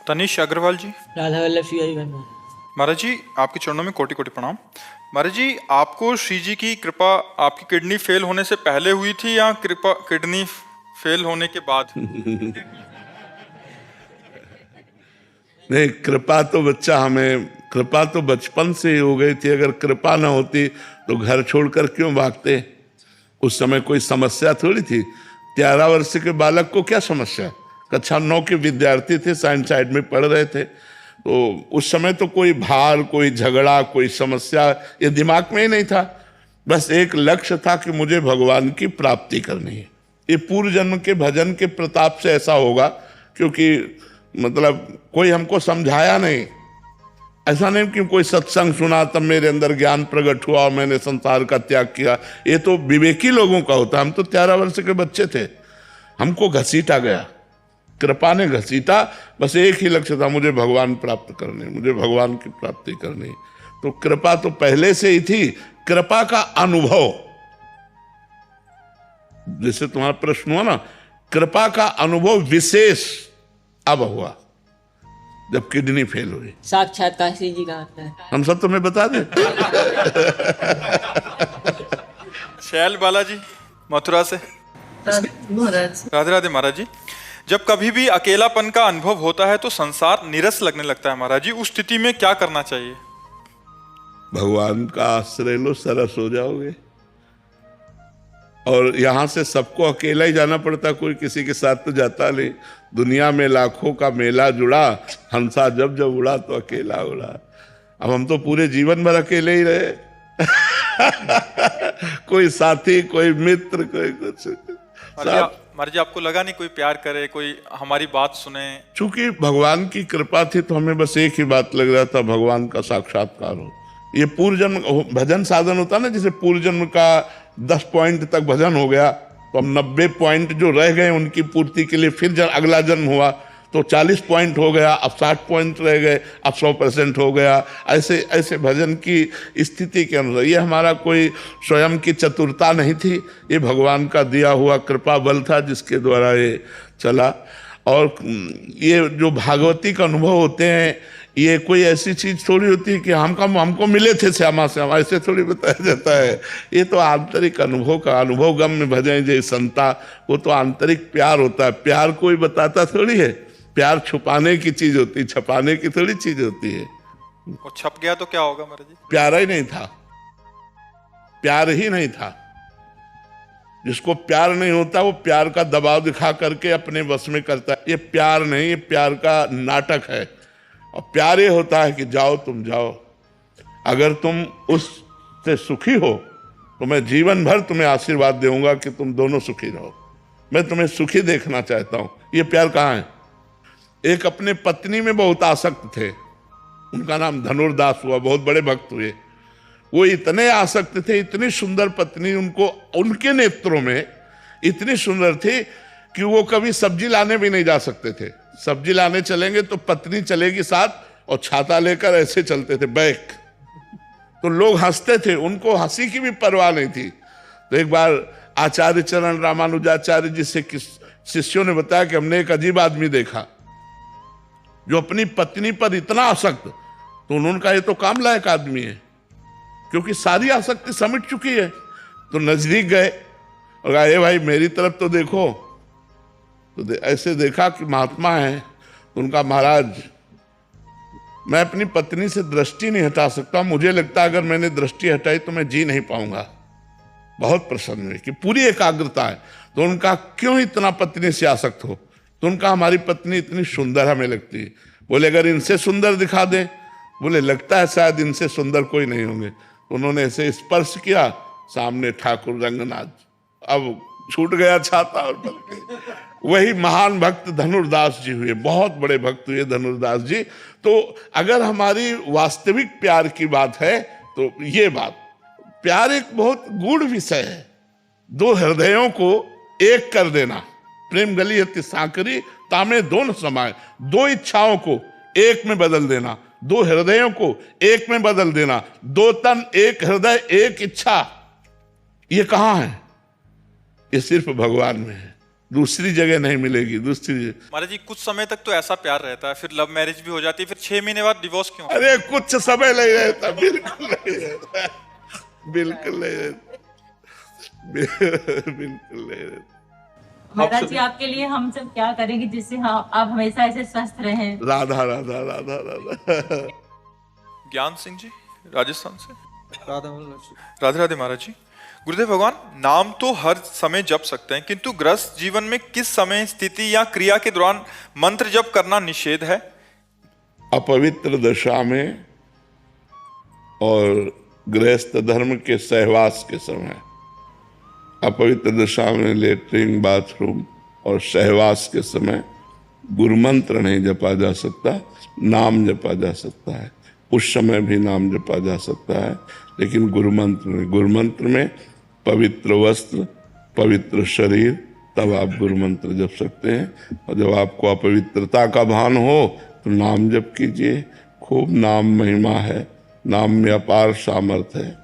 तनिष अग्रवाल जी। राधा वल्लभ श्री हरि वंदना। महाराज जी आपके चरणों में कोटि कोटि प्रणाम। महाराज जी आपको श्री जी की कृपा आपकी किडनी फेल होने से पहले हुई थी या कृपा किडनी फेल होने के बाद? नहीं, कृपा तो कृपा तो बचपन से ही हो गई थी। अगर कृपा ना होती तो घर छोड़कर क्यों भागते? उस समय कोई समस्या थोड़ी थी। 13 वर्ष के बालक को क्या समस्या? कक्षा 9 के विद्यार्थी थे, साइंस साइड में पढ़ रहे थे, तो उस समय तो कोई भार, कोई झगड़ा, कोई समस्या ये दिमाग में ही नहीं था। बस एक लक्ष्य था कि मुझे भगवान की प्राप्ति करनी है। ये पूर्व जन्म के भजन के प्रताप से ऐसा होगा, क्योंकि मतलब कोई हमको समझाया नहीं। ऐसा नहीं कि कोई सत्संग सुना तब मेरे अंदर ज्ञान प्रकट हुआ और मैंने संसार का त्याग किया। ये तो विवेकी लोगों का होता। हम तो 13 वर्ष के बच्चे थे, हमको घसीटा गया, कृपा ने घसीटा। बस एक ही लक्ष्य था, मुझे भगवान प्राप्त करने, मुझे भगवान की प्राप्ति करनी। तो कृपा तो पहले से ही थी। कृपा का अनुभव, जैसे तुम्हारा प्रश्न हुआ ना, कृपा का अनुभव विशेष अब हुआ जब किडनी फेल हुई। साक्षात काशी जी का आता है। हम सब तुम्हें बता दें। शैल बालाजी मथुरा से। राधे राधे महाराज जी। जब कभी भी अकेलापन का अनुभव होता है तो संसार नीरस लगने लगता है महाराज जी, उस स्थिति में क्या करना चाहिए? भगवान का आश्रय लो, सरस हो जाओगे। और यहां से सबको अकेला ही जाना पड़ता, कोई किसी के साथ तो जाता नहीं। दुनिया में लाखों का मेला जुड़ा, हंसा जब जब उड़ा तो अकेला उड़ा। अब हम तो पूरे जीवन भर अकेले ही रहे। कोई साथी, कोई मित्र, कोई कुछ। महाराज जी आपको लगा नहीं कोई प्यार करे, कोई हमारी बात सुने? चूंकि भगवान की कृपा थी तो हमें बस एक ही बात लग रहा था, भगवान का साक्षात्कार हो। ये पूर्व जन्म भजन साधन होता ना, जैसे पूर्व जन्म का 10 पॉइंट तक भजन हो गया, तो अब 90 पॉइंट जो रह गए उनकी पूर्ति के लिए फिर अगला जन्म हुआ तो 40 पॉइंट हो गया, अब 60 पॉइंट रह गए, अब 100% हो गया। ऐसे ऐसे भजन की स्थिति के अनुसार, ये हमारा कोई स्वयं की चतुरता नहीं थी, ये भगवान का दिया हुआ कृपा बल था जिसके द्वारा ये चला। और ये जो भागवती का अनुभव होते हैं, ये कोई ऐसी चीज थोड़ी होती है कि हमको मिले थे श्यामा से, हम ऐसे थोड़ी बताया जाता है। ये तो आंतरिक अनुभव का, अनुभव गम में भजन जय संता, वो तो आंतरिक प्यार होता है। प्यार कोई बताता थोड़ी है, प्यार छुपाने की चीज होती है, छपाने की थोड़ी चीज होती है। वो छप गया तो क्या होगा महाराज जी? प्यारा ही नहीं था, प्यार ही नहीं था। जिसको प्यार नहीं होता वो प्यार का दबाव दिखा करके अपने वश में करता है। ये प्यार नहीं, ये प्यार का नाटक है। और प्यार ये होता है कि जाओ तुम जाओ, अगर तुम उससे सुखी हो तो मैं जीवन भर तुम्हें आशीर्वाद दूंगा कि तुम दोनों सुखी रहो। मैं तुम्हें सुखी देखना चाहता हूं। ये प्यार कहाँ है? एक अपने पत्नी में बहुत आसक्त थे, उनका नाम धनुर्दास हुआ, बहुत बड़े भक्त हुए। वो इतने आसक्त थे, इतनी सुंदर पत्नी उनको, उनके नेत्रों में इतनी सुंदर थी कि वो कभी सब्जी लाने भी नहीं जा सकते थे। सब्जी लाने चलेंगे तो पत्नी चलेगी साथ, और छाता लेकर ऐसे चलते थे बैक। तो लोग हंसते थे, उनको हंसी की भी परवाह नहीं थी। तो एक बार आचार्य चरण रामानुजाचार्य जी से शिष्यों ने बताया कि हमने एक अजीब आदमी देखा जो अपनी पत्नी पर इतना आसक्त। तो उन्होंने कहा ये तो काम लायक आदमी है, क्योंकि सारी आसक्ति समिट चुकी है। तो नजदीक गए और कहा ए भाई मेरी तरफ तो देखो। तो ऐसे देखा कि महात्मा है। तो उनका महाराज मैं अपनी पत्नी से दृष्टि नहीं हटा सकता, मुझे लगता है अगर मैंने दृष्टि हटाई तो मैं जी नहीं पाऊंगा। बहुत प्रसन्न हुए कि पूरी एकाग्रता है। तो उनका क्यों इतना पत्नी से आसक्त हो? तो उनका हमारी पत्नी इतनी सुंदर हमें लगती है। बोले अगर इनसे सुंदर दिखा दे? बोले लगता है शायद इनसे सुंदर कोई नहीं होंगे। तो उन्होंने ऐसे स्पर्श किया, सामने ठाकुर रंगनाथ, अब छूट गया छाता और पलके। वही महान भक्त धनुर्दास जी हुए, बहुत बड़े भक्त हुए धनुर्दास जी। तो अगर हमारी वास्तविक प्यार की बात है तो ये बात, प्यार एक बहुत गूढ़ विषय है। दो हृदयों को एक कर देना, प्रेम गली अति सांकरी तामे दोन समाये, दो इच्छाओं को एक में बदल देना, दो हृदयों को एक में बदल देना, दो तन एक हृदय एक इच्छा, ये कहां है? ये सिर्फ भगवान में है। दूसरी जगह नहीं मिलेगी, दूसरी जगह। महाराज जी कुछ समय तक तो ऐसा प्यार रहता है, फिर लव मैरिज भी हो जाती है, फिर 6 महीने बाद डिवोर्स क्यों? अरे कुछ समय नहीं रहता, बिल्कुल नहीं रहता, बिल्कुल नहीं रहता, बिल्कुल नहीं रहता। महाराज जी आपके लिए हम सब क्या करेंगे जिससे आप हमेशा ऐसे स्वस्थ रहें? राधा राधा राधा राधा। ज्ञान सिंह जी राजस्थान से। राधे राधे महाराज जी। गुरुदेव भगवान, नाम तो हर समय जप सकते हैं, किंतु गृहस्थ जीवन में किस समय, स्थिति या क्रिया के दौरान मंत्र जप करना निषेध है? अपवित्र दशा में और गृहस्थ धर्म के सहवास के समय। अपवित्र दशा में लेटरिन, बाथरूम और सहवास के समय गुरु मंत्र नहीं जपा जा सकता, नाम जपा जा सकता है। उस समय भी नाम जपा जा सकता है, लेकिन गुरु मंत्र नहीं। गुरु मंत्र में पवित्र वस्त्र, पवित्र शरीर, तब आप गुरु मंत्र जप सकते हैं। और जब आपको अपवित्रता का भान हो तो नाम जप कीजिए। खूब नाम महिमा है, नाम में अपार सामर्थ्य है।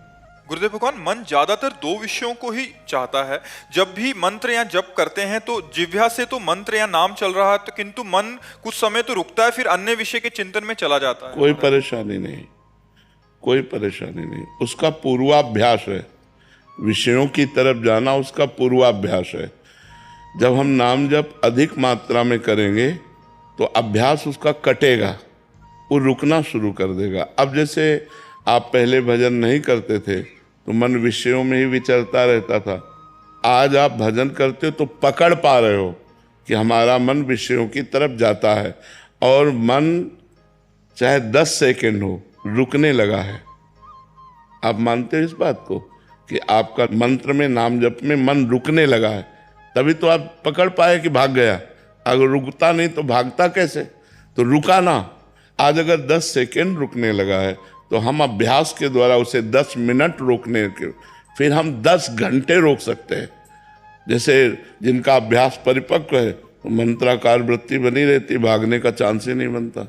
गुरुदेव भगवान, मन ज्यादातर 2 विषयों को ही चाहता है। जब भी मंत्र या जप करते हैं तो जिह्वा से तो मंत्र या नाम चल रहा है, तो किंतु मन कुछ समय तो रुकता है, फिर अन्य विषय के चिंतन में चला जाता है। कोई परेशानी नहीं, कोई परेशानी नहीं, उसका पूर्वाभ्यास है। विषयों की तरफ जाना उसका पूर्वाभ्यास है। जब हम नाम जप अधिक मात्रा में करेंगे तो अभ्यास उसका कटेगा, वो रुकना शुरू कर देगा। अब जैसे आप पहले भजन नहीं करते थे तो मन विषयों में ही विचरता रहता था। आज आप भजन करते हो तो पकड़ पा रहे हो कि हमारा मन विषयों की तरफ जाता है, और मन चाहे 10 सेकंड हो रुकने लगा है। आप मानते हो इस बात को कि आपका मंत्र में, नाम जप में मन रुकने लगा है? तभी तो आप पकड़ पाए कि भाग गया। अगर रुकता नहीं तो भागता कैसे? तो रुका ना। आज अगर 10 सेकंड रुकने लगा है तो हम अभ्यास के द्वारा उसे 10 मिनट रोकने के, फिर हम 10 घंटे रोक सकते हैं। जैसे जिनका अभ्यास परिपक्व है तो मंत्राकार वृत्ति बनी रहती, भागने का चांस ही नहीं बनता।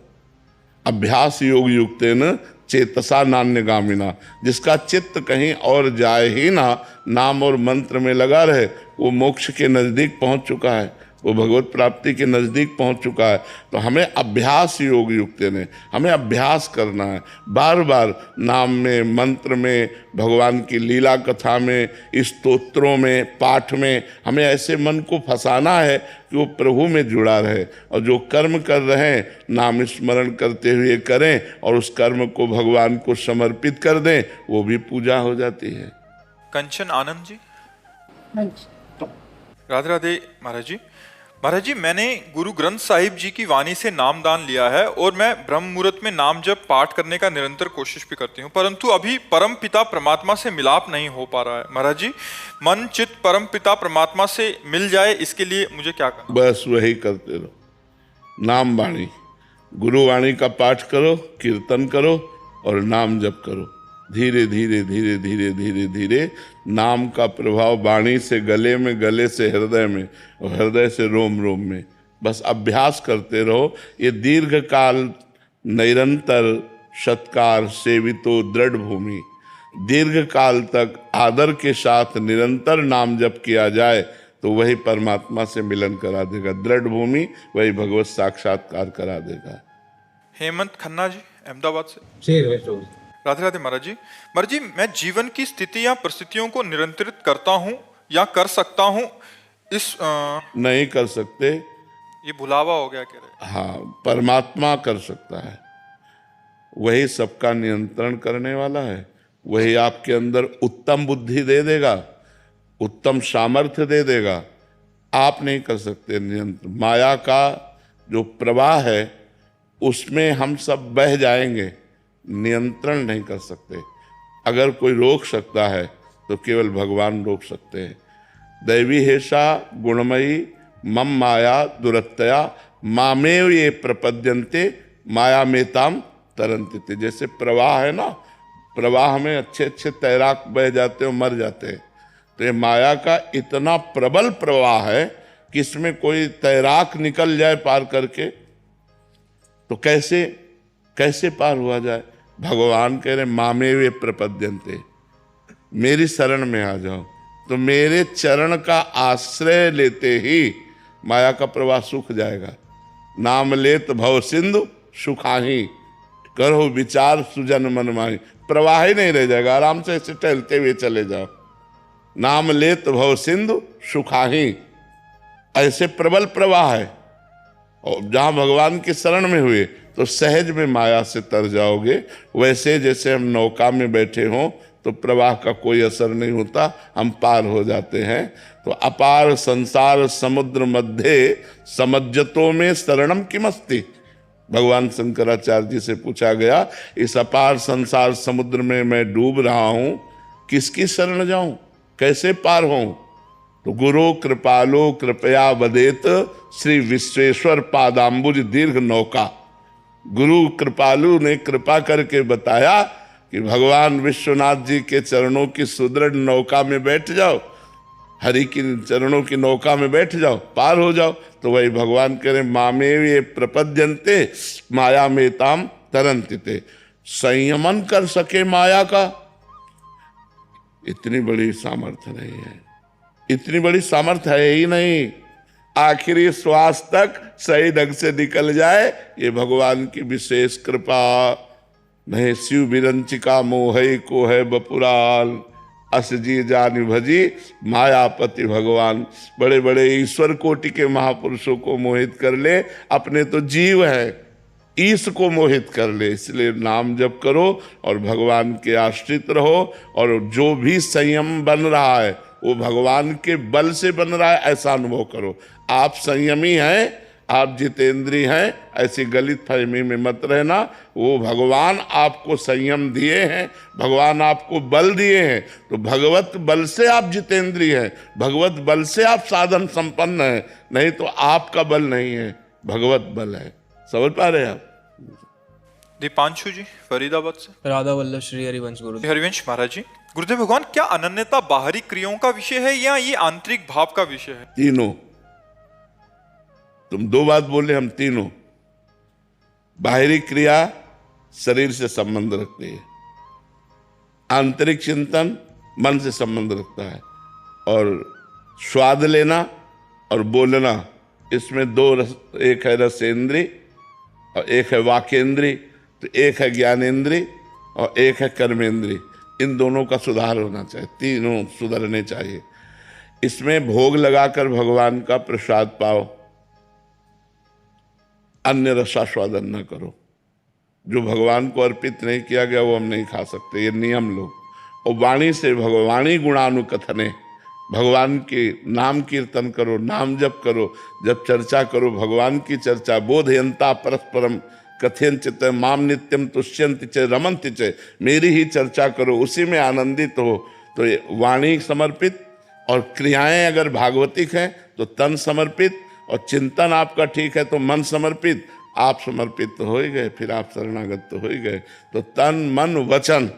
अभ्यास योग युक्तेन चेतसा नान्यगामिना, जिसका चित्त कहीं और जाए ही ना, नाम और मंत्र में लगा रहे, वो मोक्ष के नजदीक पहुंच चुका है, वो भगवत प्राप्ति के नजदीक पहुंच चुका है। तो हमें अभ्यास योग युक्त ने, हमें अभ्यास करना है। बार बार नाम में, मंत्र में, भगवान की लीला कथा में, स्तोत्रों में, पाठ में हमें ऐसे मन को फंसाना है कि वो प्रभु में जुड़ा रहे, और जो कर्म कर रहे हैं नाम स्मरण करते हुए करें, और उस कर्म को भगवान को समर्पित कर दें, वो भी पूजा हो जाती है। कंचन आनंद जी। राधे राधे महाराज जी। महाराज जी, मैंने गुरु ग्रंथ साहिब जी की वाणी से नाम दान लिया है, और मैं ब्रह्म मुहूर्त में नाम जप पाठ करने का निरंतर कोशिश भी करती हूँ, परंतु अभी परम पिता परमात्मा से मिलाप नहीं हो पा रहा है। महाराज जी, मन चित्त परम पिता परमात्मा से मिल जाए, इसके लिए मुझे क्या करना? बस वही करते रहो। नाम वाणी, गुरु वाणी का पाठ करो, कीर्तन करो और नाम जप करो। धीरे धीरे धीरे धीरे धीरे धीरे नाम का प्रभाव वाणी से गले में, गले से हृदय में, और हृदय से रोम रोम में। बस अभ्यास करते रहो। ये दीर्घ काल निरंतर सत्कार सेवितो दृढ़ भूमि, दीर्घ काल तक आदर के साथ निरंतर नाम जप किया जाए तो वही परमात्मा से मिलन करा देगा। दृढ़ भूमि वही भगवत साक्षात्कार करा देगा। हेमंत खन्ना जी अहमदाबाद से। राधे राधे महाराज जी। महाराज जी, मैं जीवन की स्थिति या परिस्थितियों को नियंत्रित करता हूँ या कर सकता हूँ? इस नहीं कर सकते, ये भुलावा हो गया कह रहे। हाँ, परमात्मा कर सकता है। वही सबका नियंत्रण करने वाला है। वही आपके अंदर उत्तम बुद्धि दे देगा, उत्तम सामर्थ्य दे देगा। आप नहीं कर सकते नियंत्रण। माया का जो प्रवाह है उसमें हम सब बह जाएंगे, नियंत्रण नहीं कर सकते। अगर कोई रोक सकता है तो केवल भगवान रोक सकते हैं। दैवी हेषा गुणमयी मम माया दुरत्तया मामेव ये प्रपद्यन्ते माया मेताम तरन्ति। जैसे प्रवाह है ना, प्रवाह में अच्छे अच्छे तैराक बह जाते हैं, मर जाते हैं। तो ये माया का इतना प्रबल प्रवाह है कि इसमें कोई तैराक निकल जाए पार करके तो कैसे पार हुआ जाए? भगवान कह रहे मामे वे प्रपद्यन्ते, मेरी शरण में आ जाओ। तो मेरे चरण का आश्रय लेते ही माया का प्रवाह सूख जाएगा। नाम लेत भव सिंधु सुखाही, करो विचार सुजन मन माही। प्रवाह ही नहीं रह जाएगा, आराम से ऐसे टहलते हुए चले जाओ। नाम लेत भव सिंधु सुखाही, ऐसे प्रबल प्रवाह है। और जहां भगवान की शरण में हुए तो सहज में माया से तर जाओगे। वैसे जैसे हम नौका में बैठे हों तो प्रवाह का कोई असर नहीं होता, हम पार हो जाते हैं। तो अपार संसार समुद्र मध्य समज्जतों में शरणम किमस्ति। भगवान शंकराचार्य जी से पूछा गया, इस अपार संसार समुद्र में मैं डूब रहा हूं, किसकी शरण जाऊं, कैसे पार होऊं? तो गुरु कृपालो कृपया वदेत श्री विश्वेश्वर पादाम्बुज दीर्घ नौका। गुरु कृपालु ने कृपा करके बताया कि भगवान विश्वनाथ जी के चरणों की सुदृढ़ नौका में बैठ जाओ, हरि की चरणों की नौका में बैठ जाओ, पार हो जाओ। तो वही भगवान कह रहे, मामेव ये प्रपद्यन्ते माया में ताम तरंतिते। संयमन कर सके माया का, इतनी बड़ी सामर्थ्य नहीं है, इतनी बड़ी सामर्थ्य है ही नहीं। आखिरी श्वास तक सही ढंग से निकल जाए, ये भगवान की विशेष कृपा। नहीं शिव विरंचिका मोहई को है बपुराल, अस जी जानि भजी मायापति भगवान। बड़े बड़े ईश्वर कोटि के महापुरुषों को मोहित कर ले, अपने तो जीव है, ईश को मोहित कर ले। इसलिए नाम जप करो और भगवान के आश्रित रहो। और जो भी संयम बन रहा है वो भगवान के बल से बन रहा है, ऐसा अनुभव करो। आप संयमी हैं, आप जितेंद्रीय हैं, ऐसी गलत फहमी में मत रहना। वो भगवान आपको संयम दिए हैं, भगवान आपको बल दिए हैं। तो भगवत बल से आप जितेंद्रीय हैं, भगवत बल से आप साधन संपन्न हैं, नहीं तो आपका बल नहीं है, भगवत बल है। समझ पा रहे हैं आप? दीपांशु जी फरीदाबाद से। राधा वल्लभ श्री हरिवंश गुरु। हरिवंश महाराज जी, गुरुदेव भगवान, क्या अनन्यता बाहरी क्रियाओं का विषय है या ये आंतरिक भाव का विषय है? तीनों। तुम दो बात बोले, हम तीनों। बाहरी क्रिया शरीर से संबंध रखती है, आंतरिक चिंतन मन से संबंध रखता है, और स्वाद लेना और बोलना, इसमें दो रस, एक है रसेंद्री और एक है वाकेंद्री, तो एक है ज्ञानेंद्री और एक है कर्मेंद्री। इन दोनों का सुधार होना चाहिए, तीनों सुधरने चाहिए। इसमें भोग लगाकर भगवान का प्रसाद पाओ, अन्य रसास्वादन न करो। जो भगवान को अर्पित नहीं किया गया वो हम नहीं खा सकते, ये नियम लो। और वाणी से भगवानी गुणानुकथने, भगवान के नाम कीर्तन करो, नाम जप करो, जब चर्चा करो भगवान की चर्चा। बोधयंता परस्परम कथयंचित माम नित्यम तुष्यंति च रमन्ति च, मेरी ही चर्चा करो, उसी में आनंदित हो। तो ये वाणी समर्पित, और क्रियाएं अगर भागवतिक हैं तो तन समर्पित, और चिंतन आपका ठीक है तो मन समर्पित। आप समर्पित तो हो ही गए, फिर आप शरणागत तो हो ही गए। तो तन मन वचन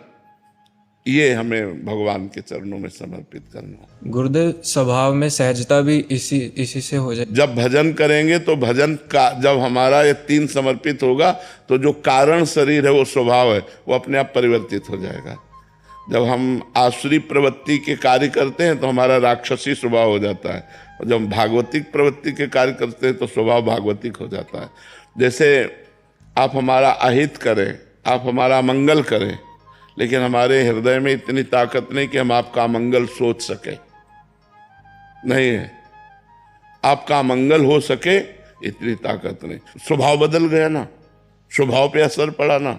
ये हमें भगवान के चरणों में समर्पित करना। गुरुदेव, स्वभाव में सहजता भी इसी से हो जाए। जब भजन करेंगे तो भजन का जब हमारा ये तीन समर्पित होगा तो जो कारण शरीर है वो स्वभाव है वो अपने आप परिवर्तित हो जाएगा। जब हम आसुरी प्रवृत्ति के कार्य करते हैं तो हमारा राक्षसी स्वभाव हो जाता है, और जब भागवतिक प्रवृत्ति के कार्य करते हैं तो स्वभाव भागवतिक हो जाता है। जैसे आप हमारा अहित करें, आप हमारा मंगल करें, लेकिन हमारे हृदय में इतनी ताकत नहीं कि हम आपका मंगल सोच सके, नहीं है। आपका मंगल हो सके इतनी ताकत नहीं। स्वभाव बदल गया ना, स्वभाव पे असर पड़ा ना।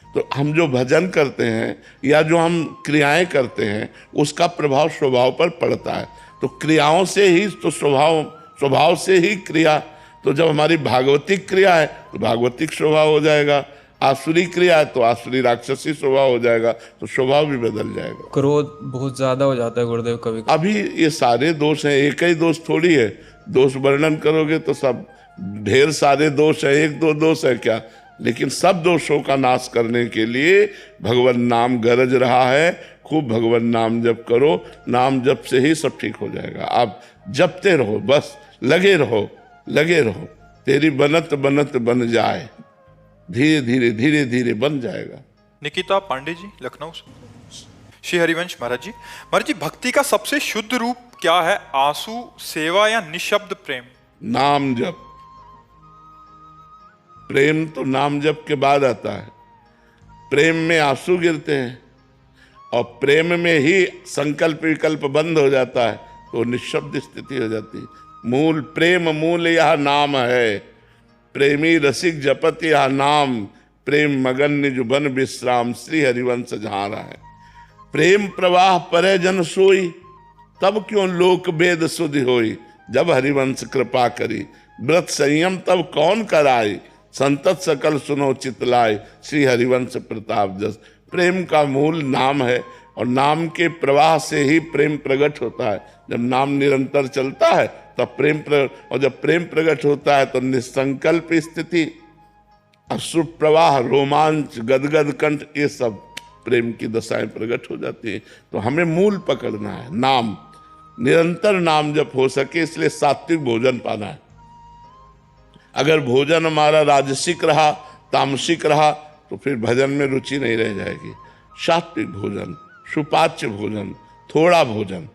तो हम जो भजन करते हैं या जो हम क्रियाएं करते हैं उसका प्रभाव स्वभाव पर पड़ता है। तो क्रियाओं से ही तो स्वभाव से ही क्रिया। तो जब हमारी भागवतिक क्रिया है तो भागवतिक स्वभाव हो जाएगा, आसुरी क्रिया है तो आसुरी राक्षसी स्वभाव हो जाएगा, तो स्वभाव भी बदल जाएगा। क्रोध बहुत ज्यादा हो जाता है गुरुदेव कभी। अभी ये सारे दोष हैं, एक ही दोष थोड़ी है। दोष वर्णन करोगे तो सब ढेर सारे दोष है, एक दो दोष है क्या? लेकिन सब दोषों का नाश करने के लिए भगवान नाम गरज रहा है। खूब भगवान नाम जप करो, नाम जप से ही सब ठीक हो जाएगा। आप जपते रहो, बस लगे रहो, लगे रहो। तेरी बनत बनत बन जाए, धीरे धीरे धीरे धीरे बन जाएगा। निकिता पांडे जी लखनऊ से। श्री हरिवंश महाराज जी, भक्ति का सबसे शुद्ध रूप क्या है? आंसू, सेवा या निशब्द प्रेम? नाम जप। प्रेम तो नाम जप के बाद आता है। प्रेम में आंसू गिरते हैं और प्रेम में ही संकल्प विकल्प बंद हो जाता है तो निःशब्द स्थिति हो जाती है। मूल प्रेम मूल यह नाम है, प्रेमी रसिक जपत यह नाम, प्रेम मगन निज बन विश्राम, श्री हरिवंश जहाँ है। प्रेम प्रवाह परे जन सोई, तब क्यों लोक वेद सुधि होई, जब हरिवंश कृपा करी, व्रत संयम तब कौन कराई, संतत सकल सुनो चितलाय, श्री हरिवंश प्रताप जस। प्रेम का मूल नाम है और नाम के प्रवाह से ही प्रेम प्रकट होता है। जब नाम निरंतर चलता है तब प्रेम और जब प्रेम प्रकट होता है तो निसंकल्प स्थिति, अश्रु प्रवाह, रोमांच, गदगद कंठ, ये सब प्रेम की दशाएं प्रकट हो जाती है। तो हमें मूल पकड़ना है, नाम, निरंतर नाम जब हो सके, इसलिए सात्विक भोजन पाना है। अगर भोजन हमारा राजसिक रहा, तामसिक रहा, तो फिर भजन में रुचि नहीं रह जाएगी। सात्विक भोजन, सुपाच्य भोजन, थोड़ा भोजन।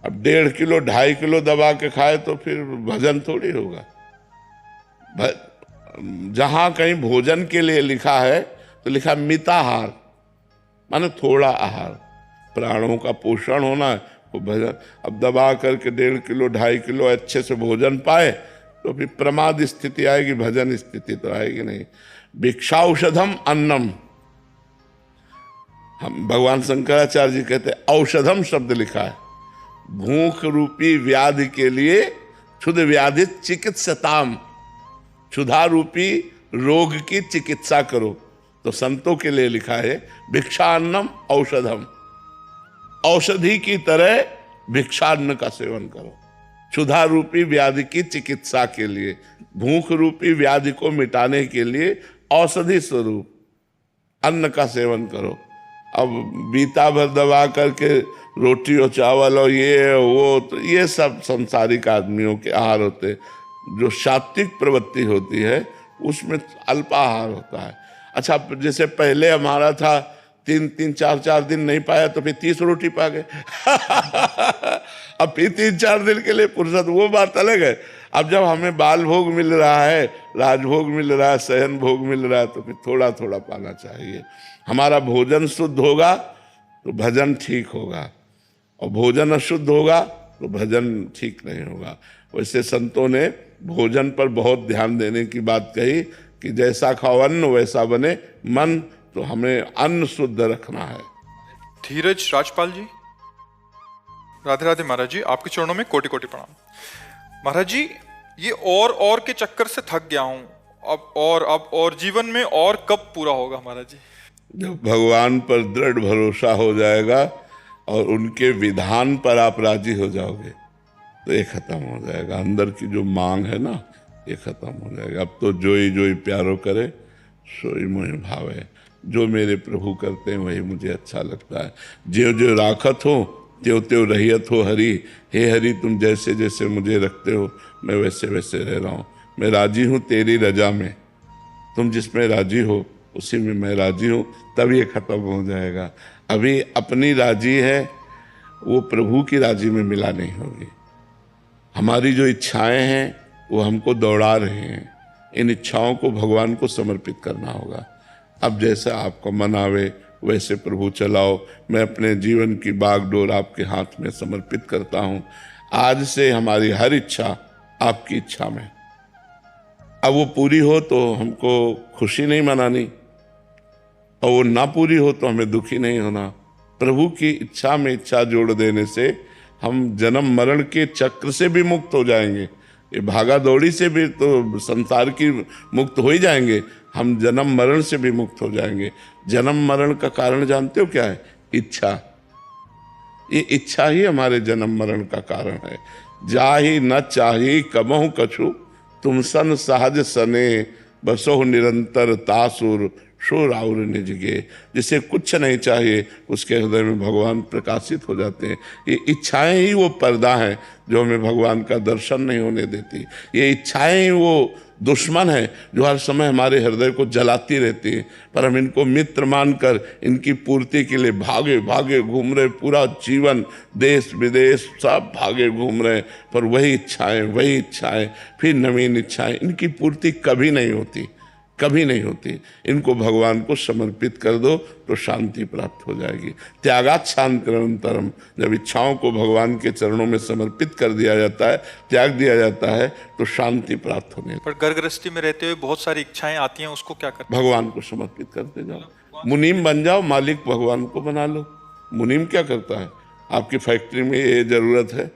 अब 1.5 किलो 2.5 किलो दबा के खाए तो फिर भजन थोड़ी होगा। जहां कहीं भोजन के लिए लिखा है तो लिखा मिताहार, माने थोड़ा आहार, प्राणों का पोषण होना है वो भजन। अब दबा करके 1.5 किलो 2.5 किलो अच्छे से भोजन पाए तो फिर प्रमाद स्थिति आएगी, भजन स्थिति तो आएगी नहीं। भिक्षाऔषधम अन्नम, हम भगवान शंकराचार्य जी कहते हैं औषधम शब्द लिखा है, भूख रूपी व्याधि के लिए क्षुध व्याधि चिकित्सताम, क्षुधा रूपी रोग की चिकित्सा करो। तो संतों के लिए लिखा है भिक्षान्नम औषधम, औषधि की तरह भिक्षान्न का सेवन करो। क्षुधा रूपी व्याधि की चिकित्सा के लिए, भूख रूपी व्याधि को मिटाने के लिए औषधि स्वरूप अन्न का सेवन करो। अब बीता भर दबा करके रोटी और चावल और ये वो, तो ये सब संसारिक आदमियों के आहार होते हैं। जो सात्विक प्रवृत्ति होती है उसमें अल्पाहार होता है। अच्छा, जैसे पहले हमारा था 3-3, 4-4 दिन नहीं पाया तो फिर 30 रोटी पा गए अब फिर 3-4 दिन के लिए फुर्सत, वो बात अलग है। अब जब हमें बाल भोग मिल रहा है, राजभोग मिल रहा है, शयन भोग मिल रहा है, तो फिर थोड़ा थोड़ा पाना चाहिए। हमारा भोजन शुद्ध होगा तो भजन ठीक होगा, और भोजन अशुद्ध होगा तो भजन ठीक नहीं होगा। वैसे संतों ने भोजन पर बहुत ध्यान देने की बात कही कि जैसा खाओ अन्न वैसा बने मन, तो हमें अन्न शुद्ध रखना है। धीरज राजपाल जी, राधे राधे महाराज जी, आपके चरणों में कोटि कोटि प्रणाम। महाराज जी, ये और के चक्कर से थक गया हूं, अब और जीवन में और कब पूरा होगा महाराज जी? जब भगवान पर दृढ़ भरोसा हो जाएगा और उनके विधान पर आप राजी हो जाओगे तो ये खत्म हो जाएगा। अंदर की जो मांग है ना, ये खत्म हो जाएगा। अब तो जोई जोई प्यारो करे सोई मोहि भावे, जो मेरे प्रभु करते हैं वही मुझे अच्छा लगता है। ज्यों ज्यों राखत हो त्यों त्यों रहियत हो हरि, हे हरि तुम जैसे जैसे मुझे रखते हो मैं वैसे वैसे रह रहा हूँ। मैं राजी हूँ तेरी रजा में, तुम जिसमें राजी हो उसी में मैं राजी हूँ, तब ये खत्म हो जाएगा। अभी अपनी राजी है वो प्रभु की राजी में मिला नहीं होगी। हमारी जो इच्छाएं हैं वो हमको दौड़ा रहे हैं, इन इच्छाओं को भगवान को समर्पित करना होगा। अब जैसा आपको मन आवे वैसे प्रभु चलाओ। मैं अपने जीवन की बागडोर आपके हाथ में समर्पित करता हूँ। आज से हमारी हर इच्छा आपकी इच्छा में। अब वो पूरी हो तो हमको खुशी नहीं मनानी, और वो ना पूरी हो तो हमें दुखी नहीं होना। प्रभु की इच्छा में इच्छा जोड़ देने से हम जन्म मरण के चक्र से भी मुक्त हो जाएंगे। ये भागा दौड़ी से भी तो संसार की मुक्त हो ही जाएंगे, हम जन्म मरण से भी मुक्त हो जाएंगे। जन्म मरण का कारण जानते हो क्या है? इच्छा। ये इच्छा ही हमारे जन्म मरण का कारण है। जाहि न चाही कबहु कछु, तुम सन सहज सने, बसो निरंतर तासुर शो राउर निजगे। जिसे कुछ नहीं चाहिए उसके हृदय में भगवान प्रकाशित हो जाते हैं। ये इच्छाएं ही वो पर्दा हैं जो हमें भगवान का दर्शन नहीं होने देती। ये इच्छाएं ही वो दुश्मन है जो हर समय हमारे हृदय को जलाती रहती है, पर हम इनको मित्र मानकर इनकी पूर्ति के लिए भागे भागे घूम रहे, पूरा जीवन देश विदेश सब भागे घूम रहे, पर वही इच्छाएं फिर नवीन इच्छाएं, इनकी पूर्ति कभी नहीं होती, कभी नहीं होती। इनको भगवान को समर्पित कर दो तो शांति प्राप्त हो जाएगी। त्यागात शांतिरंतरम, जब इच्छाओं को भगवान के चरणों में समर्पित कर दिया जाता है, त्याग दिया जाता है, तो शांति प्राप्त होने। पर घर गृहस्थी में रहते हुए बहुत सारी इच्छाएं आती हैं, उसको क्या करते? भगवान को समर्पित करते जाओ, मुनीम बन जाओ, मालिक भगवान को बना लो। मुनीम क्या करता है? आपकी फैक्ट्री में ये जरूरत है,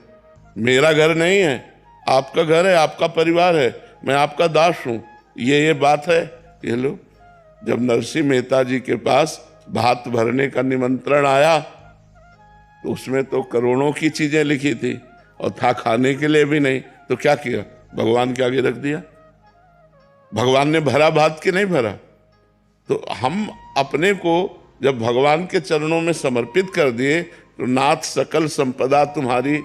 मेरा घर नहीं है, आपका घर है, आपका परिवार है, मैं आपका दास हूं, ये बात है। ये लो, जब नरसिंह मेहता जी के पास भात भरने का निमंत्रण आया तो उसमें तो करोड़ों की चीजें लिखी थी और था खाने के लिए भी नहीं, तो क्या किया? भगवान के आगे रख दिया। भगवान ने भरा भात कि नहीं भरा? तो हम अपने को जब भगवान के चरणों में समर्पित कर दिए तो नाथ सकल संपदा तुम्हारी,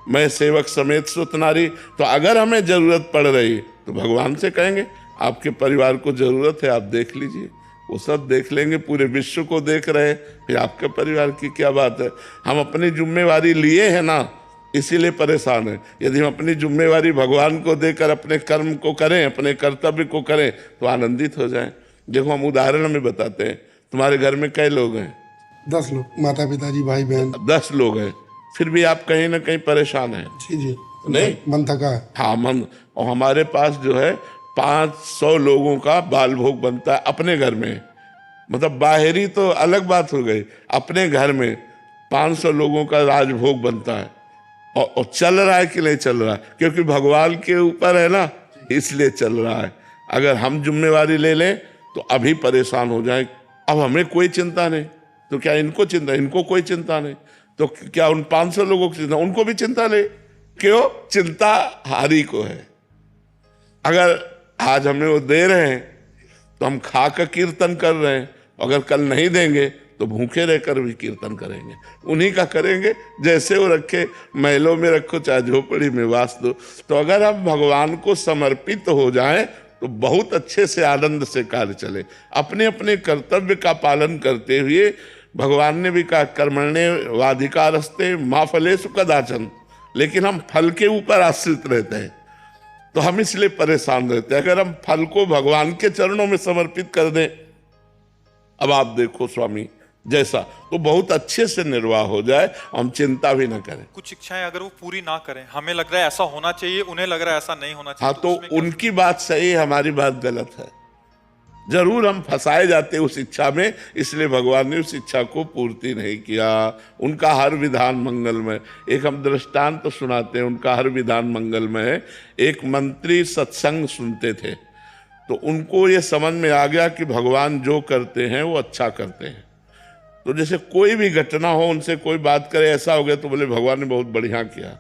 मैं सेवक समेत सुत नारी। तो अगर हमें जरूरत पड़ रही तो भगवान से कहेंगे आपके परिवार को जरूरत है, आप देख लीजिए, वो सब देख लेंगे, पूरे विश्व को देख रहे, फिर आपके परिवार की क्या बात है। हम अपनी जिम्मेवारी लिए हैं ना, इसीलिए परेशान है। यदि हम अपनी जिम्मेवारी भगवान को देकर अपने कर्म को करें, अपने कर्तव्य को करें, तो आनंदित हो जाएं। देखो, हम उदाहरण में बताते हैं, तुम्हारे घर में कई लोग हैं? 10 लोग, माता पिताजी भाई बहन। 10 लोग हैं, फिर भी आप कहीं ना कहीं परेशान हैं। जी नहीं, मन थका है। हाँ, मन। और हमारे पास जो है 500 लोगों का बाल भोग बनता है अपने घर में, मतलब बाहरी तो अलग बात हो गई, अपने घर में 500 लोगों का राजभोग बनता है। और चल रहा है कि नहीं चल रहा है? क्योंकि भगवान के ऊपर है ना, इसलिए चल रहा है। अगर हम जिम्मेवारी ले लें तो अभी परेशान हो जाए। अब हमें कोई चिंता नहीं, तो क्या इनको चिंता? इनको कोई चिंता नहीं, तो क्या उन 500 लोगों की चिंता? उनको भी चिंता नहीं। क्यों? चिंता हारी को है। अगर आज हमें वो दे रहे हैं तो हम खा कर कीर्तन कर रहे हैं, अगर कल नहीं देंगे तो भूखे रहकर भी कीर्तन करेंगे, उन्हीं का करेंगे। जैसे वो रखे, महलों में रखो चाहे झोपड़ी में वास दो। तो अगर हम भगवान को समर्पित हो जाएं तो बहुत अच्छे से आनंद से कार्य चले। अपने अपने कर्तव्य का पालन करते हुए, भगवान ने भी कहा कर्मण्येवाधिकारस्ते मा फलेषु कदाचन, लेकिन हम फल के ऊपर आश्रित रहते हैं, तो हम इसलिए परेशान रहते हैं। अगर हम फल को भगवान के चरणों में समर्पित कर दें, अब आप देखो स्वामी जैसा, तो बहुत अच्छे से निर्वाह हो जाए, हम चिंता भी ना करें। कुछ इच्छाएं अगर वो पूरी ना करें, हमें लग रहा है ऐसा होना चाहिए, उन्हें लग रहा है ऐसा नहीं होना चाहिए। हाँ, तो उनकी बात सही है, हमारी बात गलत है। जरूर हम फंसाए जाते उस इच्छा में, इसलिए भगवान ने उस इच्छा को पूर्ति नहीं किया। उनका हर विधान मंगलमय। एक हम दृष्टांत तो सुनाते हैं, उनका हर विधान मंगलमय है। एक मंत्री सत्संग सुनते थे, तो उनको ये समझ में आ गया कि भगवान जो करते हैं वो अच्छा करते हैं। तो जैसे कोई भी घटना हो, उनसे कोई बात करे, ऐसा हो गया तो बोले भगवान ने बहुत बढ़िया किया।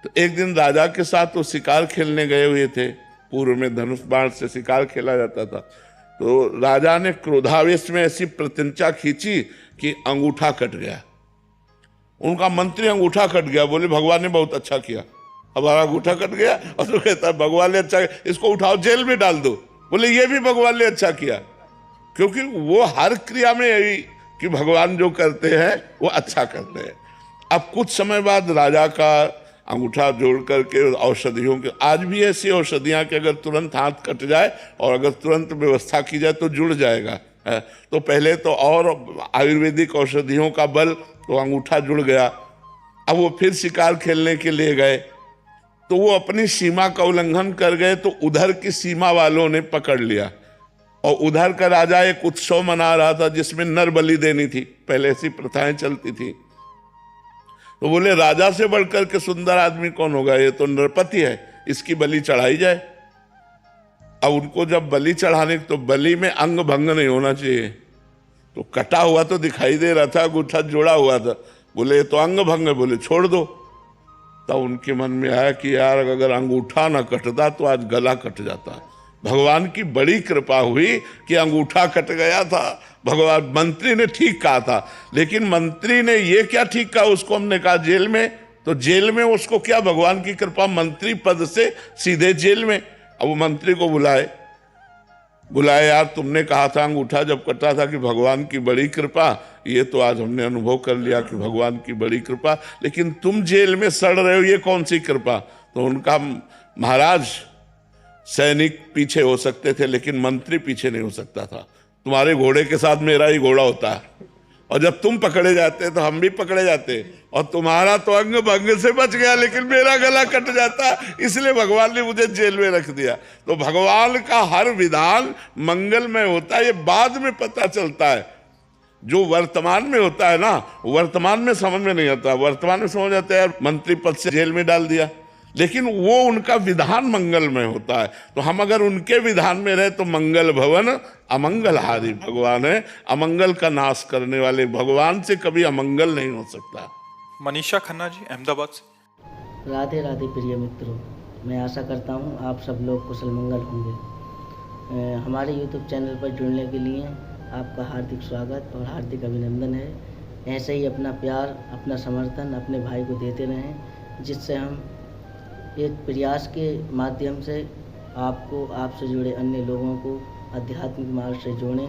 तो एक दिन राजा के साथ वो शिकार खेलने गए हुए थे, पूर्व में धनुष बाण से शिकार खेला जाता था। तो राजा ने क्रोधावेश में ऐसी प्रतिज्ञा खींची कि अंगूठा कट गया। उनका मंत्री अंगूठा कट गया, बोले भगवान ने बहुत अच्छा किया, हमारा अंगूठा कट गया। और तो कहता है भगवान ने अच्छा, इसको उठाओ जेल में डाल दो। बोले ये भी भगवान ने अच्छा किया, क्योंकि वो हर क्रिया में यही कि भगवान जो करते हैं वो अच्छा करते हैं। अब कुछ समय बाद राजा का अंगूठा जोड़ करके औषधियों के, आज भी ऐसी औषधियां कि अगर तुरंत हाथ कट जाए और अगर तुरंत व्यवस्था की जाए तो जुड़ जाएगा। तो पहले तो और आयुर्वेदिक औषधियों का बल, तो अंगूठा जुड़ गया। अब वो फिर शिकार खेलने के लिए गए, तो वो अपनी सीमा का उल्लंघन कर गए, तो उधर की सीमा वालों ने पकड़ लिया। और उधर का राजा एक उत्सव मना रहा था जिसमें नर बलि देनी थी, पहले ऐसी प्रथाएं चलती थी। तो बोले राजा से बढ़कर के सुंदर आदमी कौन होगा, ये तो नरपति है, इसकी बलि चढ़ाई जाए। अब उनको जब बलि चढ़ाने, तो बलि में अंग भंग नहीं होना चाहिए, तो कटा हुआ तो दिखाई दे रहा था, अंगूठा जोड़ा हुआ था। बोले ये तो अंग भंग है, बोले छोड़ दो। तब उनके मन में आया कि यार अगर अंगूठा ना कटता तो आज गला कट जाता। भगवान की बड़ी कृपा हुई कि अंगूठा कट गया था। भगवान, मंत्री ने ठीक कहा था, लेकिन मंत्री ने ये क्या ठीक कहा, उसको हमने कहा जेल में, तो जेल में उसको क्या, भगवान की कृपा, मंत्री पद से सीधे जेल में। अब वो मंत्री को बुलाए यार, तुमने कहा था अंगूठा जब कटा था कि भगवान की बड़ी कृपा, ये तो आज हमने अनुभव कर लिया कि भगवान की बड़ी कृपा, लेकिन तुम जेल में सड़ रहे हो, ये कौन सी कृपा? तो उनका महाराज सैनिक पीछे हो सकते थे लेकिन मंत्री पीछे नहीं हो सकता था। तुम्हारे घोड़े के साथ मेरा ही घोड़ा होता है, और जब तुम पकड़े जाते तो हम भी पकड़े जाते, और तुम्हारा तो अंग भंग से बच गया लेकिन मेरा गला कट जाता, इसलिए भगवान ने मुझे जेल में रख दिया। तो भगवान का हर विधान मंगलमय होता है, ये बाद में पता चलता है। जो वर्तमान में होता है ना, वर्तमान में समझ में नहीं आता। वर्तमान में समझ आता है यार मंत्री पद से जेल में डाल दिया, लेकिन वो उनका विधान मंगलमय होता है। तो हम अगर उनके विधान में रहे तो मंगल भवन अमंगलहारी भगवान है, अमंगल का नाश करने वाले भगवान से कभी अमंगल नहीं हो सकता। मनीषा खन्ना जी अहमदाबाद से। राधे राधे प्रिय मित्रों, मैं आशा करता हूँ आप सब लोग कुशल मंगल होंगे। हमारे YouTube चैनल पर जुड़ने के लिए आपका हार्दिक स्वागत और हार्दिक अभिनंदन है। ऐसे ही अपना प्यार, अपना समर्थन अपने भाई को देते रहें, जिससे हम एक प्रयास के माध्यम से आपको, आपसे जुड़े अन्य लोगों को आध्यात्मिक मार्ग से जोड़ें।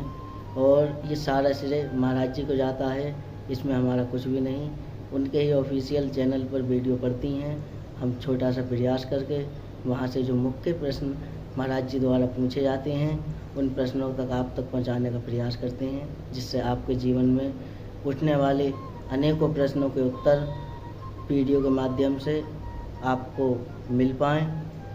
और ये सारा श्रेय महाराज जी को जाता है, इसमें हमारा कुछ भी नहीं। उनके ही ऑफिशियल चैनल पर वीडियो पड़ती हैं, हम छोटा सा प्रयास करके वहाँ से जो मुख्य प्रश्न महाराज जी द्वारा पूछे जाते हैं उन प्रश्नों तक आप तक पहुँचाने का प्रयास करते हैं, जिससे आपके जीवन में उठने वाले अनेकों प्रश्नों के उत्तर वीडियो के माध्यम से आपको मिल पाएँ,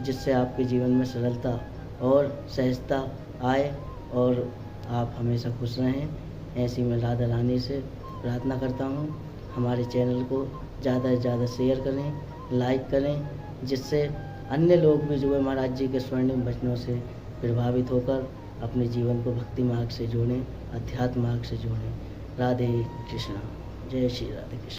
जिससे आपके जीवन में सरलता और सहजता आए और आप हमेशा खुश रहें। ऐसी मैं राधा रानी से प्रार्थना करता हूँ। हमारे चैनल को ज़्यादा से ज़्यादा शेयर करें, लाइक करें, जिससे अन्य लोग भी जो है महाराज जी के स्वर्णिम वचनों से प्रभावित होकर अपने जीवन को भक्ति मार्ग से जोड़ें, अध्यात्म मार्ग से जोड़ें। राधे कृष्णा, जय श्री राधे कृष्ण।